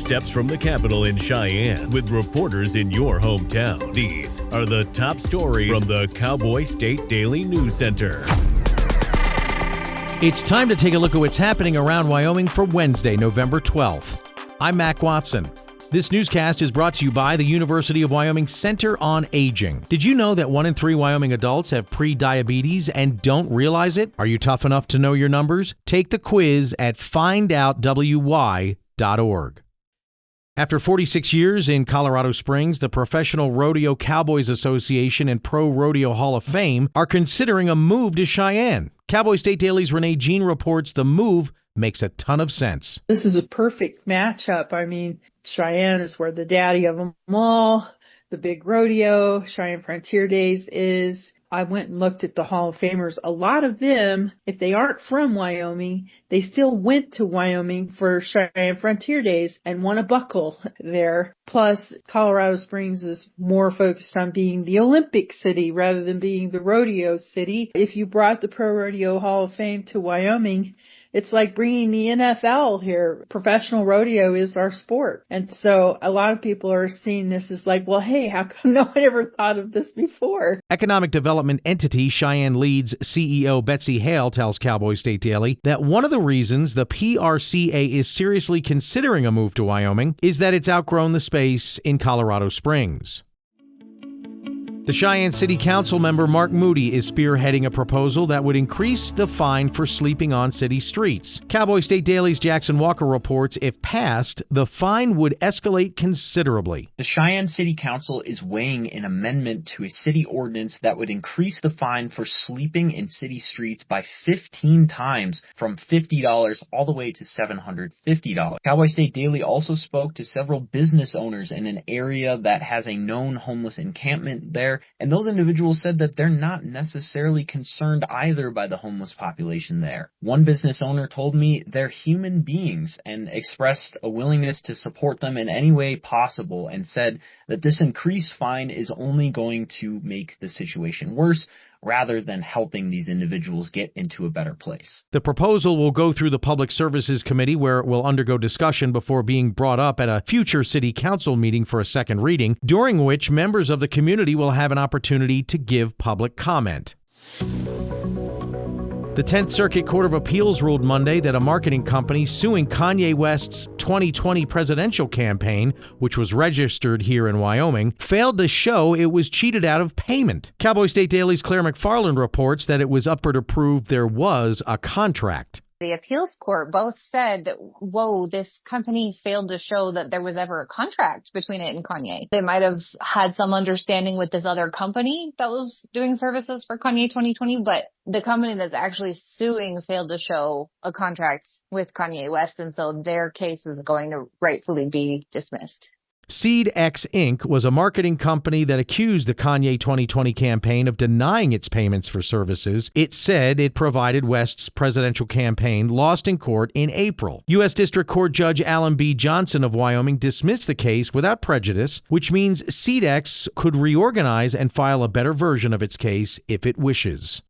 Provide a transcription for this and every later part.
steps from the Capitol in Cheyenne with reporters in your hometown. These are the top stories from the Cowboy State Daily News Center. It's time to take a look at what's happening around Wyoming for Wednesday, November 12th. I'm Mac Watson. This newscast is brought to you by the University of Wyoming Center on Aging. Did you know that 1 in 3 Wyoming adults have pre-diabetes and don't realize it? Are you tough enough to know your numbers? Take the quiz at findoutwy.org. After 46 years in Colorado Springs, the Professional Rodeo Cowboys Association and Pro Rodeo Hall of Fame are considering a move to Cheyenne. Cowboy State Daily's Renee Jean reports the move makes a ton of sense. This is a perfect matchup. I mean, Cheyenne is where the daddy of them all, the big rodeo, Cheyenne Frontier Days is. I went and looked at the Hall of Famers. A lot of them, if they aren't from Wyoming, they still went to Wyoming for Cheyenne Frontier Days and won a buckle there. Plus, Colorado Springs is more focused on being the Olympic city rather than being the rodeo city. If you brought the Pro Rodeo Hall of Fame to Wyoming, it's like bringing the NFL here. Professional rodeo is our sport. And so a lot of people are seeing this as like, well, hey, how come no one ever thought of this before? Economic development entity Cheyenne Lead's CEO Betsy Hale tells Cowboy State Daily that one of the reasons the PRCA is seriously considering a move to Wyoming is that it's outgrown the space in Colorado Springs. The Cheyenne City Council member Mark Moody is spearheading a proposal that would increase the fine for sleeping on city streets. Cowboy State Daily's Jackson Walker reports if passed, the fine would escalate considerably. The Cheyenne City Council is weighing an amendment to a city ordinance that would increase the fine for sleeping in city streets by 15 times from $50 all the way to $750. Cowboy State Daily also spoke to several business owners in an area that has a known homeless encampment there. And those individuals said that they're not necessarily concerned either by the homeless population there. One business owner told me they're human beings and expressed a willingness to support them in any way possible and said that this increased fine is only going to make the situation worse rather than helping these individuals get into a better place. The proposal will go through the Public Services Committee, where it will undergo discussion before being brought up at a future City Council meeting for a second reading, during which members of the community will have an opportunity to give public comment. The 10th Circuit Court of Appeals ruled Monday that a marketing company suing Kanye West's 2020 presidential campaign, which was registered here in Wyoming, failed to show it was cheated out of payment. Cowboy State Daily's Claire McFarland reports that it was upper to prove there was a contract. The appeals court both said, whoa, this company failed to show that there was ever a contract between it and Kanye. They might have had some understanding with this other company that was doing services for Kanye 2020, but the company that's actually suing failed to show a contract with Kanye West, and so their case is going to rightfully be dismissed. SeedX Inc. was a marketing company that accused the Kanye 2020 campaign of denying its payments for services it said it provided West's presidential campaign, lost in court in April. U.S. District Court Judge Alan B. Johnson of Wyoming dismissed the case without prejudice, which means SeedX could reorganize and file a better version of its case if it wishes.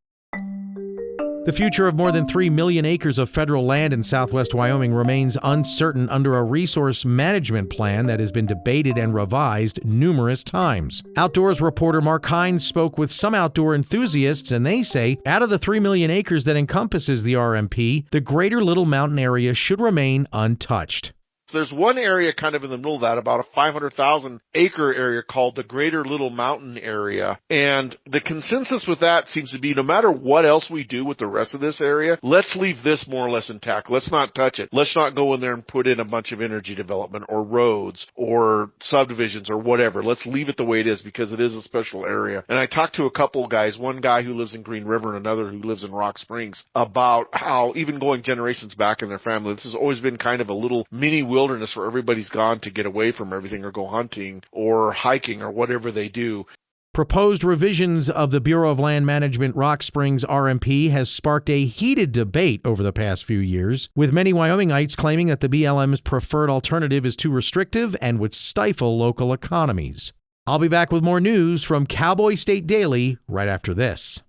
The future of more than 3 million acres of federal land in southwest Wyoming remains uncertain under a resource management plan that has been debated and revised numerous times. Outdoors reporter Mark Hines spoke with some outdoor enthusiasts, and they say out of the 3 million acres that encompasses the RMP, the Greater Little Mountain area should remain untouched. There's one area kind of in the middle of that, about a 500,000 acre area called the Greater Little Mountain area. And the consensus with that seems to be no matter what else we do with the rest of this area, let's leave this more or less intact. Let's not touch it. Let's not go in there and put in a bunch of energy development or roads or subdivisions or whatever. Let's leave it the way it is because it is a special area. And I talked to a couple of guys, one guy who lives in Green River and another who lives in Rock Springs, about how even going generations back in their family, this has always been kind of a little mini wilderness where everybody's gone to get away from everything or go hunting or hiking or whatever they do. Proposed revisions of the Bureau of Land Management Rock Springs RMP has sparked a heated debate over the past few years, with many Wyomingites claiming that the BLM's preferred alternative is too restrictive and would stifle local economies. I'll be back with more news from Cowboy State Daily right after this.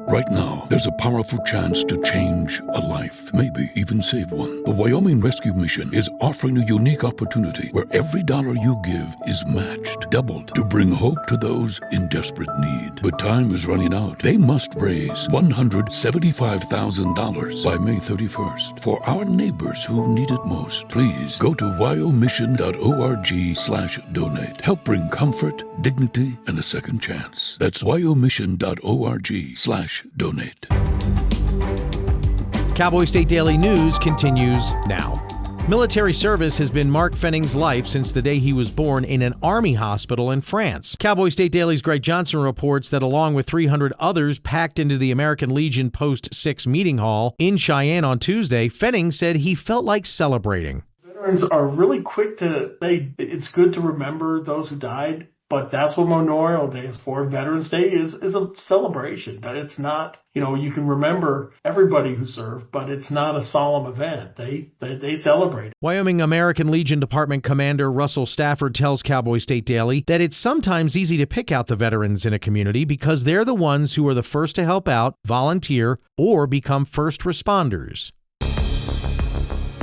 Right now, there's a powerful chance to change a life, maybe even save one. The Wyoming Rescue Mission is offering a unique opportunity where every dollar you give is matched, doubled, to bring hope to those in desperate need. But time is running out. They must raise $175,000 by May 31st for our neighbors who need it most. Please go to wyomission.org/donate. Help bring comfort, dignity, and a second chance. That's wyomission.org/donate. Cowboy State Daily News continues now. Military service has been Mark Fenning's life since the day he was born in an army hospital in France. Cowboy State Daily's Greg Johnson reports that along with 300 others packed into the American Legion Post 6 meeting hall in Cheyenne on Tuesday, Fenning said he felt like celebrating. Veterans are really quick to say it's good to remember those who died, but that's what Memorial Day is for. Veterans Day is a celebration, but it's not, you can remember everybody who served, but it's not a solemn event. They celebrate. Wyoming American Legion Department Commander Russell Stafford tells Cowboy State Daily that it's sometimes easy to pick out the veterans in a community because they're the ones who are the first to help out, volunteer, or become first responders.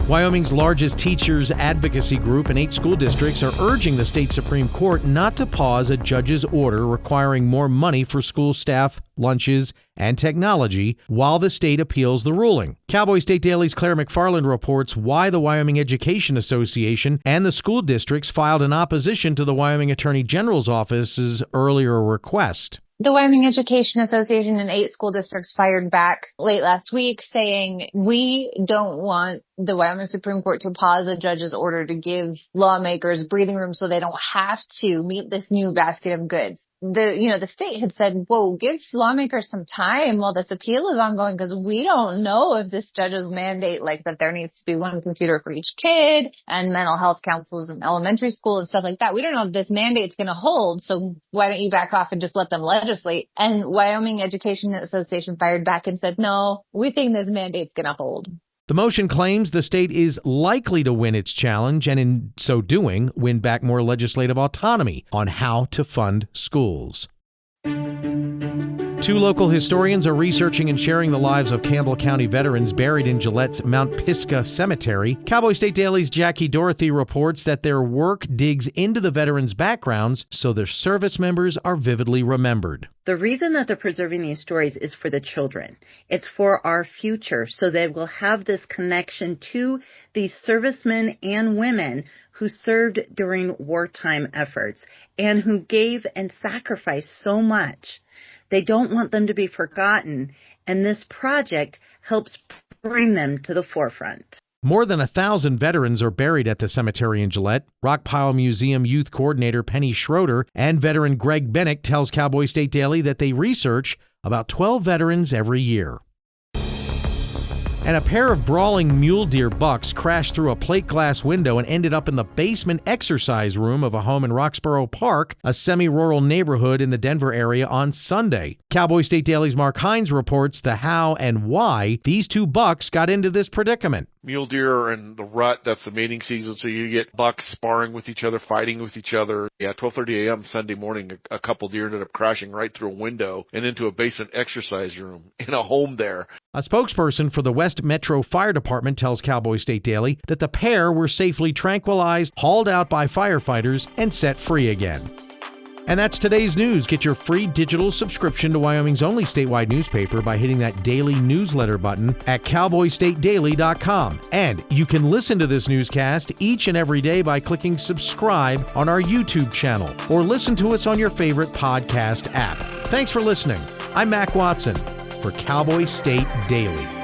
Wyoming's largest teachers advocacy group and 8 school districts are urging the state Supreme Court not to pause a judge's order requiring more money for school staff, lunches, and technology while the state appeals the ruling. Cowboy State Daily's Claire McFarland reports why the Wyoming Education Association and the school districts filed an opposition to the Wyoming Attorney General's office's earlier request. The Wyoming Education Association and 8 school districts fired back late last week saying, we don't want the Wyoming Supreme Court to pause a judge's order to give lawmakers breathing room so they don't have to meet this new basket of goods. The state had said, whoa, give lawmakers some time while this appeal is ongoing because we don't know if this judge's mandate, like that there needs to be one computer for each kid and mental health counselors in elementary school and stuff like that. We don't know if this mandate's going to hold. So why don't you back off and just let them legislate? And Wyoming Education Association fired back and said, no, we think this mandate's going to hold. The motion claims the state is likely to win its challenge and in so doing, win back more legislative autonomy on how to fund schools. 2 local historians are researching and sharing the lives of Campbell County veterans buried in Gillette's Mount Pisgah Cemetery. Cowboy State Daily's Jackie Dorothy reports that their work digs into the veterans' backgrounds so their service members are vividly remembered. The reason that they're preserving these stories is for the children. It's for our future, so they will have this connection to these servicemen and women who served during wartime efforts and who gave and sacrificed so much. They don't want them to be forgotten, and this project helps bring them to the forefront. More than 1,000 veterans are buried at the cemetery in Gillette. Rockpile Museum Youth Coordinator Penny Schroeder and veteran Greg Bennick tells Cowboy State Daily that they research about 12 veterans every year. And a pair of brawling mule deer bucks crashed through a plate glass window and ended up in the basement exercise room of a home in Roxborough Park, a semi-rural neighborhood in the Denver area, on Sunday. Cowboy State Daily's Mark Hines reports the how and why these 2 bucks got into this predicament. Mule deer and the rut, that's the mating season, so you get bucks sparring with each other, fighting with each other. Yeah, 12:30 a.m. Sunday morning, a couple deer ended up crashing right through a window and into a basement exercise room in a home there. A spokesperson for the West Metro Fire Department tells Cowboy State Daily that the pair were safely tranquilized, hauled out by firefighters, and set free again. And that's today's news. Get your free digital subscription to Wyoming's only statewide newspaper by hitting that daily newsletter button at cowboystatedaily.com. And you can listen to this newscast each and every day by clicking subscribe on our YouTube channel or listen to us on your favorite podcast app. Thanks for listening. I'm Mac Watson for Cowboy State Daily.